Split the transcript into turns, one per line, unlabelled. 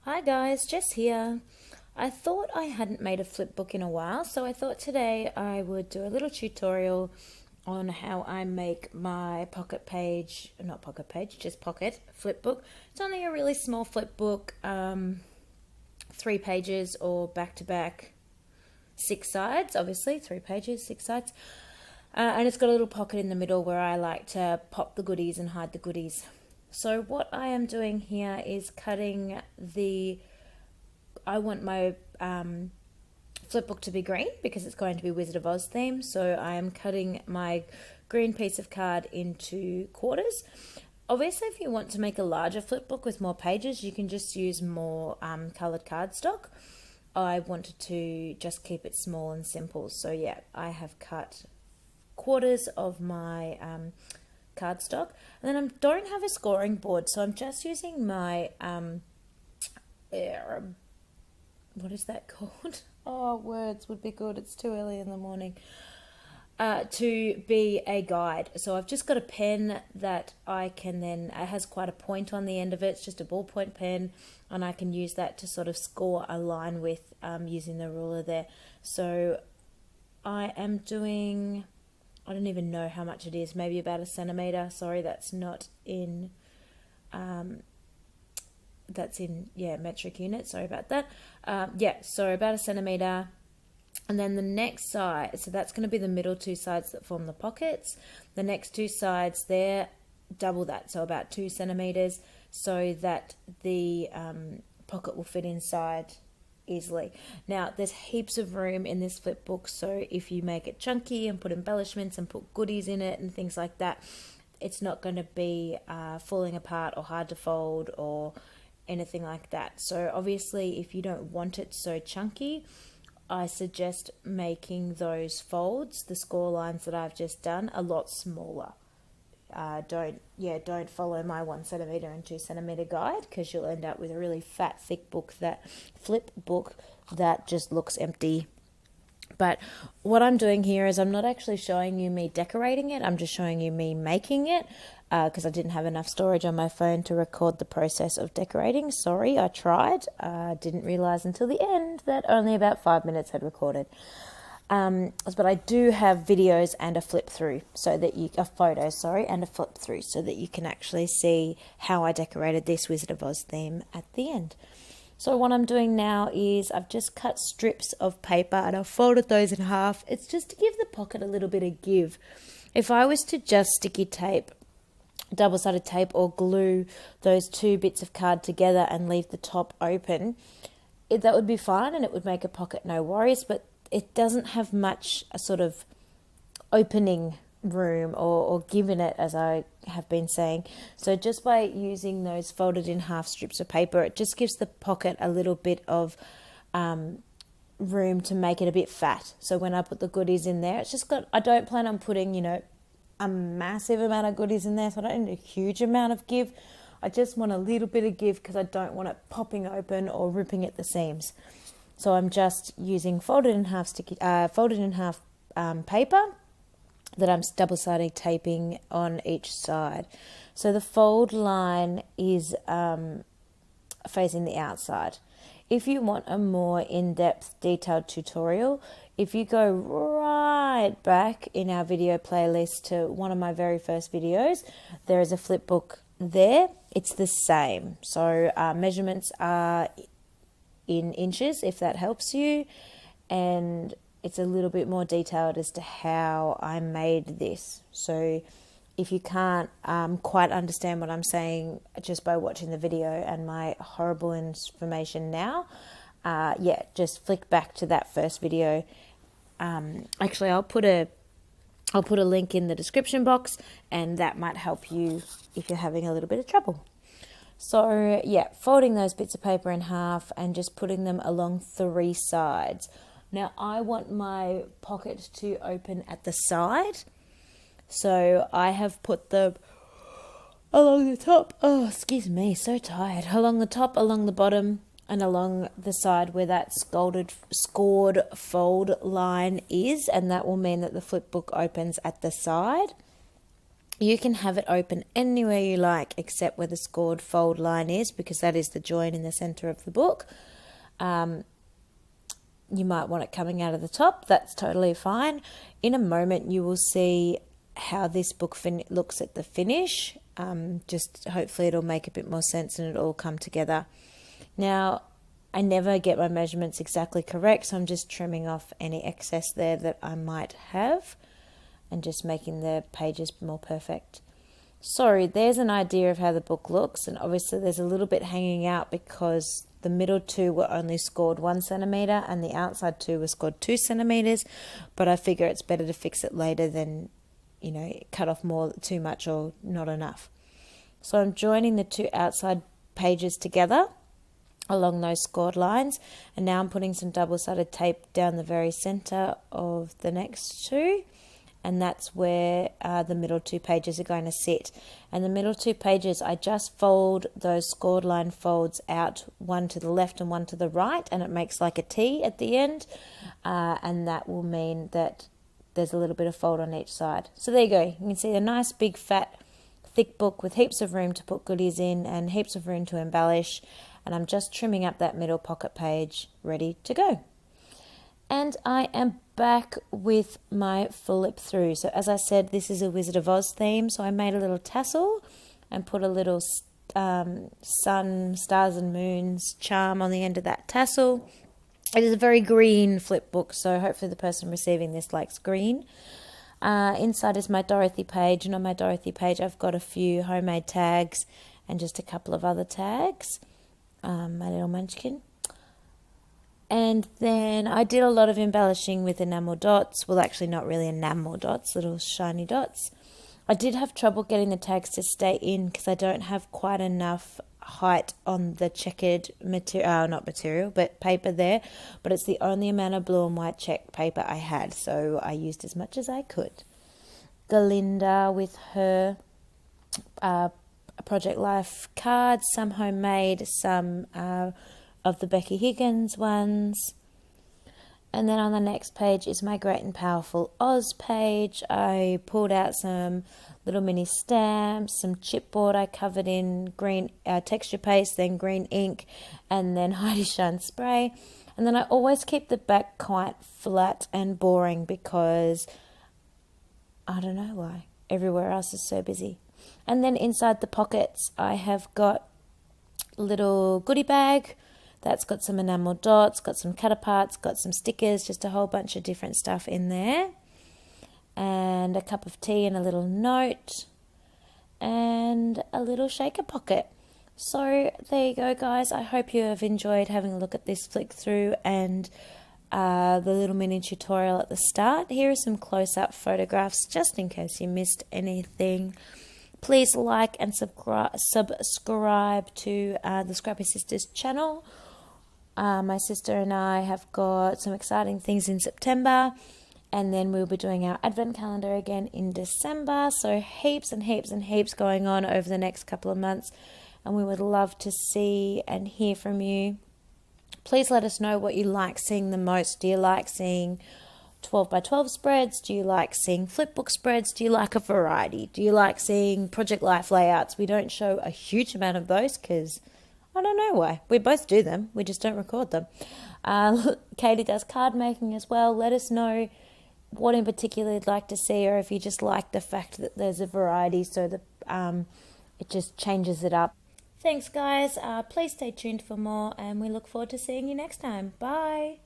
Hi guys, Jess here. I thought I hadn't made a flip book in a while, so I thought today I would do a little tutorial on how I make my pocket page, not pocket page, just pocket flip book. It's only a really small flip book, 3 pages or back to back, 6 sides, obviously, 3 pages, 6 sides. And it's got a little pocket in the middle where I like to pop the goodies and hide the goodies. So what I am doing here is cutting I want my flip book to be green because it's going to be Wizard of Oz theme. So I am cutting my green piece of card into quarters. Obviously, if you want to make a larger flip book with more pages, you can just use more coloured cardstock. I wanted to just keep it small and simple. So yeah, I have cut quarters of my cardstock, and then I don't have a scoring board, so I'm just using my what is that called? Oh, words would be good. It's too early in the morning. To be a guide. So I've just got a pen that I can then, it has quite a point on the end of it. It's just a ballpoint pen, and I can use that to sort of score a line with using the ruler there. So I am doing, I don't even know how much it is, maybe about 1 centimetre. Sorry, that's not in, metric units. Sorry about that. So about 1 centimetre. And then the next side, so that's going to be the middle 2 sides that form the pockets. The next 2 sides there, double that, so about 2 centimetres, so that the pocket will fit inside easily. Now, there's heaps of room in this flip book, so if you make it chunky and put embellishments and put goodies in it and things like that, it's not going to be falling apart or hard to fold or anything like that. So obviously, if you don't want it so chunky, I suggest making those folds, the score lines that I've just done, a lot smaller. Don't follow my 1 centimetre and 2 centimetre guide, because you'll end up with a really fat, thick book, that flip book that just looks empty. But what I'm doing here is I'm not actually showing you me decorating it. I'm just showing you me making it, because I didn't have enough storage on my phone to record the process of decorating. Sorry, I tried. Didn't realise until the end that only about 5 minutes had recorded. But I do have videos and a flip through, so that and a flip through, so that you can actually see how I decorated this Wizard of Oz theme at the end. So what I'm doing now is I've just cut strips of paper and I've folded those in half. It's just to give the pocket a little bit of give. If I was to just sticky tape, double-sided tape, or glue those 2 bits of card together and leave the top open, that would be fine and it would make a pocket, no worries, but it doesn't have much a sort of opening room or give in it, as I have been saying. So just by using those folded in half strips of paper, it just gives the pocket a little bit of room to make it a bit fat. So when I put the goodies in there, it's just got, I don't plan on putting, a massive amount of goodies in there, so I don't need a huge amount of give. I just want a little bit of give because I don't want it popping open or ripping at the seams. So I'm just using folded in half paper that I'm double-sided taping on each side. So the fold line is facing the outside. If you want a more in-depth, detailed tutorial, if you go right back in our video playlist to one of my very first videos, there is a flip book there. It's the same. So measurements are in inches, if that helps you, and it's a little bit more detailed as to how I made this. So if you can't quite understand what I'm saying just by watching the video and my horrible information now, just flick back to that first video. Actually, I'll put a link in the description box, and that might help you if you're having a little bit of trouble. So folding those bits of paper in half and just putting them along 3 sides. Now, I want my pocket to open at the side, so I have put them along the top. Oh, excuse me, so tired. Along the top, along the bottom, and along the side where that scored fold line is, and that will mean that the flip book opens at the side. You can have it open anywhere you like except where the scored fold line is, because that is the join in the center of the book. You might want it coming out of the top. That's totally fine. In a moment, you will see how this book looks at the finish. Just hopefully it'll make a bit more sense and it'll all come together. Now, I never get my measurements exactly correct, so I'm just trimming off any excess there that I might have and just making the pages more perfect. Sorry, there's an idea of how the book looks, and obviously there's a little bit hanging out because the middle two were only scored 1 centimetre and the outside two were scored 2 centimetres, but I figure it's better to fix it later than, cut off too much or not enough. So I'm joining the 2 outside pages together along those scored lines, and now I'm putting some double-sided tape down the very centre of the next 2, and that's where the middle 2 pages are going to sit. And the middle 2 pages, I just fold those scored line folds out, one to the left and one to the right, and it makes like a T at the end, and that will mean that there's a little bit of fold on each side. So there you go. You can see a nice big fat thick book with heaps of room to put goodies in and heaps of room to embellish, and I'm just trimming up that middle pocket page, ready to go. And I am back with my flip through. So as I said, this is a Wizard of Oz theme, so I made a little tassel and put a little sun, stars and moons charm on the end of that tassel. It is a very green flip book, so hopefully the person receiving this likes green. Inside is my Dorothy page, and on my Dorothy page I've got a few homemade tags and just a couple of other tags. My little munchkin. And then I did a lot of embellishing with enamel dots. Well, actually not really enamel dots, little shiny dots. I did have trouble getting the tags to stay in because I don't have quite enough height on the checkered paper there, but it's the only amount of blue and white check paper I had, so I used as much as I could. Galinda with her Project Life cards, some homemade, some of the Becky Higgins ones. And then on the next page is my Great and Powerful Oz page. I pulled out some little mini stamps, some chipboard I covered in green texture paste, then green ink, and then Heidi Shine spray. And then I always keep the back quite flat and boring because I don't know why. Everywhere else is so busy. And then inside the pockets I have got a little goodie bag that's got some enamel dots, got some cut aparts, got some stickers, just a whole bunch of different stuff in there. And a cup of tea and a little note and a little shaker pocket. So there you go, guys. I hope you have enjoyed having a look at this flick through and the little mini tutorial at the start. Here are some close-up photographs just in case you missed anything. Please like and subscribe to the Scrappy Sisters channel. My sister and I have got some exciting things in September, and then we'll be doing our advent calendar again in December. So heaps and heaps and heaps going on over the next couple of months, and we would love to see and hear from you. Please let us know what you like seeing the most. Do you like seeing 12 by 12 spreads? Do you like seeing flipbook spreads? Do you like a variety? Do you like seeing Project Life layouts? We don't show a huge amount of those because I don't know why. We both do them. We just don't record them. Katie does card making as well. Let us know what in particular you'd like to see, or if you just like the fact that there's a variety so that it just changes it up. Thanks, guys. Please stay tuned for more, and we look forward to seeing you next time. Bye.